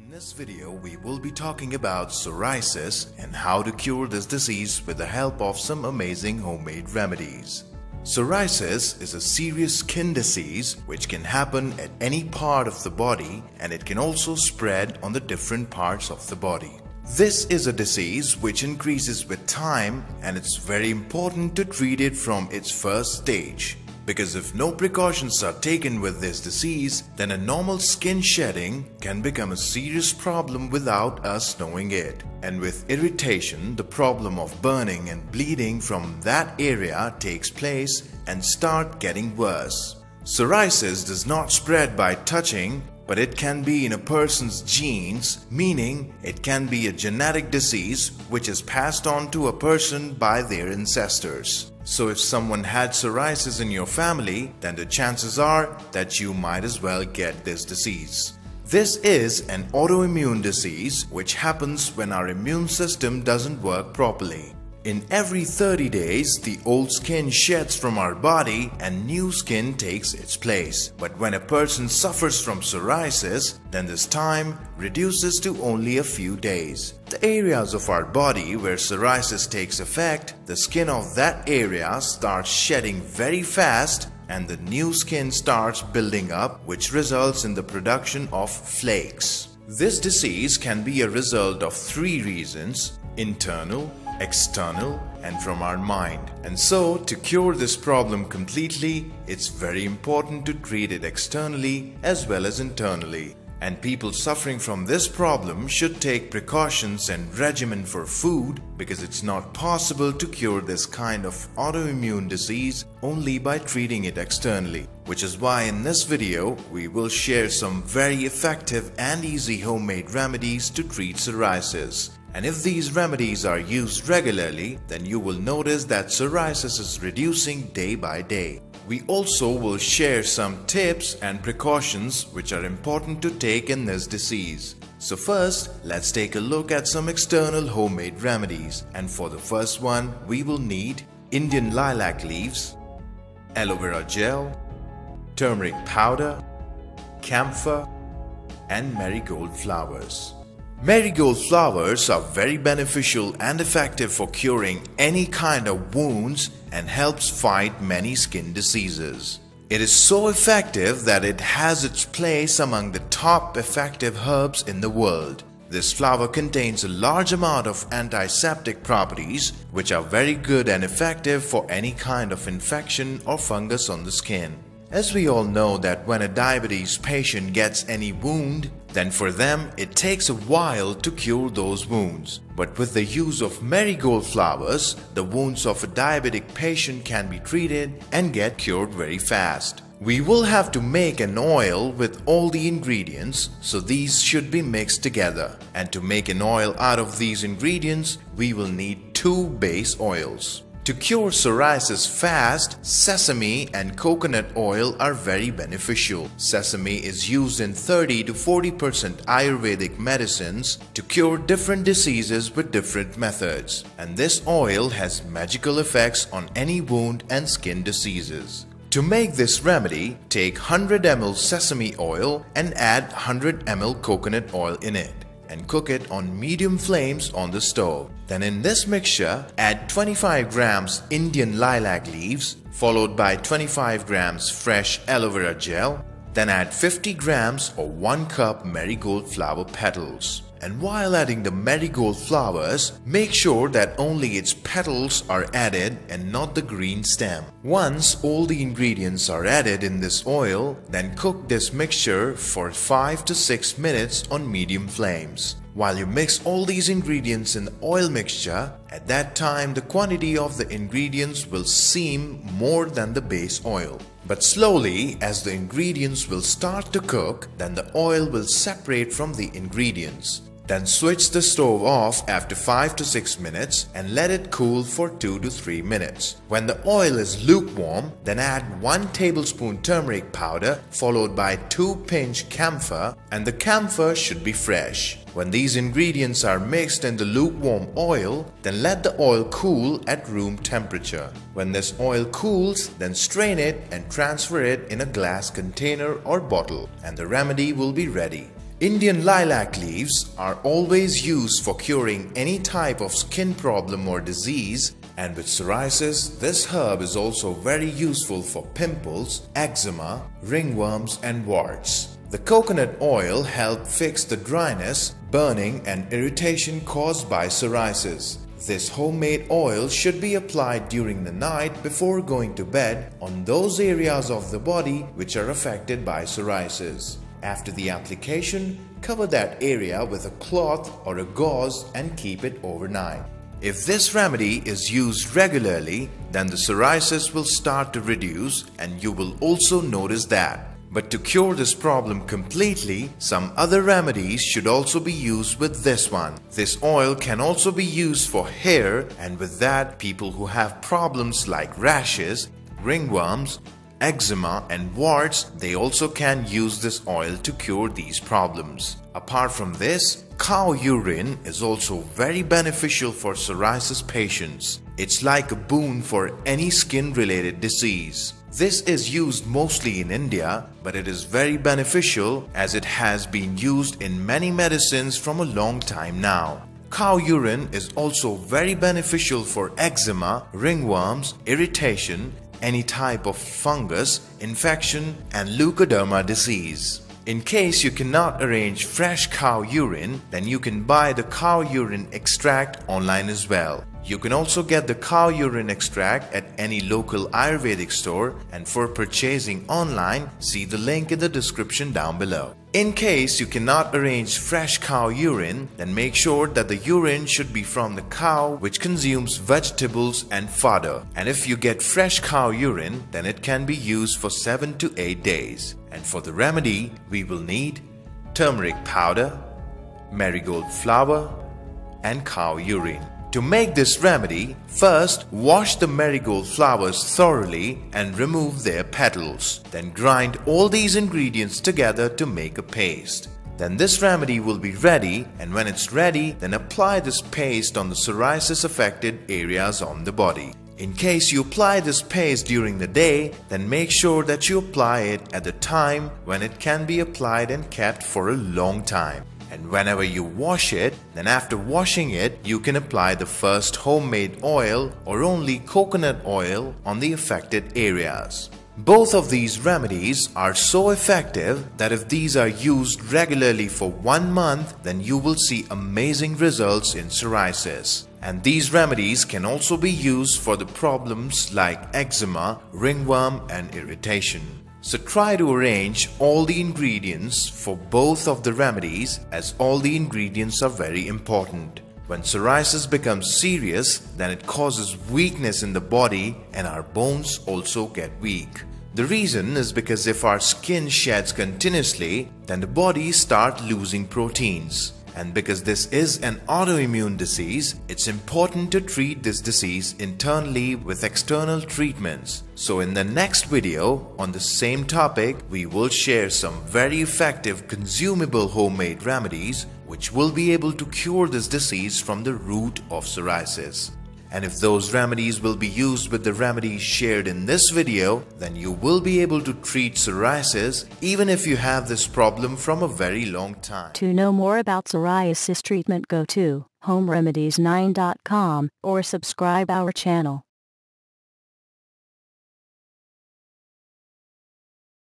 In this video, we will be talking about psoriasis and how to cure this disease with the help of some amazing homemade remedies. Psoriasis is a serious skin disease which can happen at any part of the body, and it can also spread on the different parts of the body. This is a disease which increases with time, and it's very important to treat it from its first stage. Because if no precautions are taken with this disease, then a normal skin shedding can become a serious problem without us knowing it. And with irritation, the problem of burning and bleeding from that area takes place and start getting worse. Psoriasis does not spread by touching, but it can be in a person's genes, meaning it can be a genetic disease which is passed on to a person by their ancestors. So if someone had psoriasis in your family, then the chances are that you might as well get this disease. This is an autoimmune disease which happens when our immune system doesn't work properly. In every 30 days, the old skin sheds from our body and new skin takes its place. But when a person suffers from psoriasis, then this time reduces to only a few days. The areas of our body where psoriasis takes effect, the skin of that area starts shedding very fast and the new skin starts building up, which results in the production of flakes. This disease can be a result of three reasons: internal, external, and from our mind. And so, to cure this problem completely, it's very important to treat it externally as well as internally. And people suffering from this problem should take precautions and regimen for food, because it's not possible to cure this kind of autoimmune disease only by treating it externally. Which is why in this video, we will share some very effective and easy homemade remedies to treat psoriasis. And if these remedies are used regularly, then you will notice that psoriasis is reducing day by day. We also will share some tips and precautions which are important to take in this disease. So first, let's take a look at some external homemade remedies. And for the first one, we will need Indian lilac leaves, aloe vera gel, turmeric powder, camphor, and marigold flowers. Marigold flowers are very beneficial and effective for curing any kind of wounds and helps fight many skin diseases. It is so effective that it has its place among the top effective herbs in the world. This flower contains a large amount of antiseptic properties which are very good and effective for any kind of infection or fungus on the skin. As we all know that when a diabetes patient gets any wound, then for them it takes a while to cure those wounds. But with the use of marigold flowers, the wounds of a diabetic patient can be treated and get cured very fast. We will have to make an oil with all the ingredients, so these should be mixed together. And to make an oil out of these ingredients, we will need 2 base oils. To cure psoriasis fast, sesame and coconut oil are very beneficial. Sesame is used in 30 to 40% Ayurvedic medicines to cure different diseases with different methods. And this oil has magical effects on any wound and skin diseases. To make this remedy, take 100 ml sesame oil and add 100 ml coconut oil in it, and cook it on medium flames on the stove. Then in this mixture, add 25 grams Indian lilac leaves, followed by 25 grams fresh aloe vera gel. Then add 50 grams or 1 cup marigold flower petals. And while adding the marigold flowers, make sure that only its petals are added and not the green stem. Once all the ingredients are added in this oil, then cook this mixture for 5 to 6 minutes on medium flames. While you mix all these ingredients in the oil mixture, at that time the quantity of the ingredients will seem more than the base oil. But slowly, as the ingredients will start to cook, then the oil will separate from the ingredients. Then switch the stove off after 5 to 6 minutes and let it cool for 2 to 3 minutes. When the oil is lukewarm, then add 1 tablespoon turmeric powder followed by 2 pinch camphor, and the camphor should be fresh. When these ingredients are mixed in the lukewarm oil, then let the oil cool at room temperature. When this oil cools, then strain it and transfer it in a glass container or bottle, and the remedy will be ready. Indian lilac leaves are always used for curing any type of skin problem or disease, and with psoriasis, this herb is also very useful for pimples, eczema, ringworms and warts. The coconut oil helps fix the dryness, burning and irritation caused by psoriasis. This homemade oil should be applied during the night before going to bed on those areas of the body which are affected by psoriasis. After the application, cover that area with a cloth or a gauze and keep it overnight. If this remedy is used regularly, then the psoriasis will start to reduce and you will also notice that. But to cure this problem completely, some other remedies should also be used with this one. This oil can also be used for hair, and with that, people who have problems like rashes, ringworms, eczema and warts, they also can use this oil to cure these problems. Apart from this, cow urine is also very beneficial for psoriasis patients. It's like a boon for any skin-related disease. This is used mostly in India, but it is very beneficial as it has been used in many medicines from a long time now. Cow urine is also very beneficial for eczema, ringworms, irritation, any type of fungus, infection and leukoderma disease. In case you cannot arrange fresh cow urine, then you can buy the cow urine extract online as well. You can also get the cow urine extract at any local Ayurvedic store, and for purchasing online, see the link in the description down below. In case you cannot arrange fresh cow urine, then make sure that the urine should be from the cow which consumes vegetables and fodder. And if you get fresh cow urine, then it can be used for 7 to 8 days. And for the remedy, we will need turmeric powder, marigold flower, and cow urine. To make this remedy, first wash the marigold flowers thoroughly and remove their petals. Then grind all these ingredients together to make a paste. Then this remedy will be ready, and when it's ready, then apply this paste on the psoriasis affected areas on the body. In case you apply this paste during the day, then make sure that you apply it at the time when it can be applied and kept for a long time. And whenever you wash it, then after washing it, you can apply the first homemade oil or only coconut oil on the affected areas. Both of these remedies are so effective that if these are used regularly for 1 month, then you will see amazing results in psoriasis. And these remedies can also be used for the problems like eczema, ringworm and irritation. So try to arrange all the ingredients for both of the remedies, as all the ingredients are very important. When psoriasis becomes serious, then it causes weakness in the body and our bones also get weak. The reason is because if our skin sheds continuously, then the body starts losing proteins. And because this is an autoimmune disease, it's important to treat this disease internally with external treatments. So in the next video on the same topic, we will share some very effective consumable homemade remedies which will be able to cure this disease from the root of psoriasis. And if those remedies will be used with the remedies shared in this video, then you will be able to treat psoriasis even if you have this problem from a very long time. To know more about psoriasis treatment, go to homeremedies9.com or subscribe our channel.